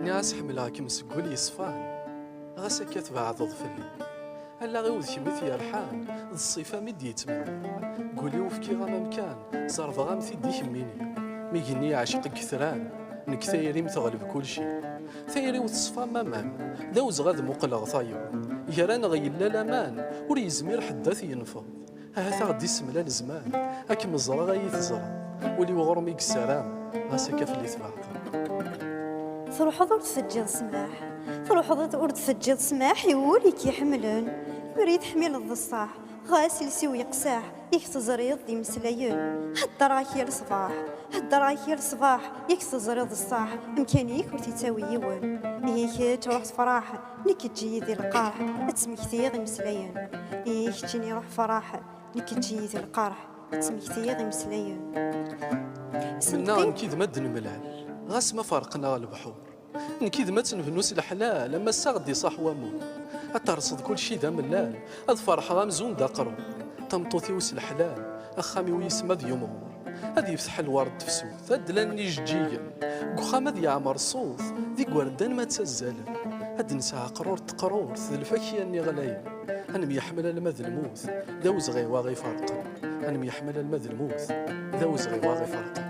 ناس حملها كم سقول يصفان غاسا كاتبها عضض فلي هلا غيوذ كمث يا الحان الصيفة مدي يتمنى قولي وفكي غا مكان صار غام ثدي كميني ميجني عاشق كثران نك ثايري متغلب كل شيء ثايري وتصفى مامان داوز غاد مقلغ طايب يران غيلا لامان ولي يزمير حداث ينفض هاثا غدي سملان زمان اكم الزرا غاي تزرا ولي وغرمي كسرام غاسا كافلي تبعض تروحض ور تسجل سماح تروحض ور تسجل سماح يوليك يحملن يريد حمل الصاح غاسل سوي يقساح يكتزريض دي مسلايون هدراك يا الصباح هدراك يا الصباح يكتزريض الصاح امكانيك وتتاوي يون هيك تروح تفراح نك تجي ذي القرح تسمكتي غي مسلايون هيك تجيني روح فراح نك تجي ذي القرح تسمكتي غي مسلايون منا نكيد مدن ملال غاس ما فرقنا البحور نكيد ما تنفنوس الحلال اما الساغدي صح وامو اترصد كل شي دا ملال هاد فرح غامزون دا قرو تمطوثي وس الحلال اخامي ويسما ذي يوم هاد يفتح الورد تفسوث هاد لاني جديا قخام هاد يعمر صوت ذي قوردان ما تسزالا هاد نساها قرور تقرور ذي الفاكية اني غلايا انا ميحمل المذ الموت داوز غيوا غي فرقا انا ميحمل المذ الموت داوز غيوا غي فرقا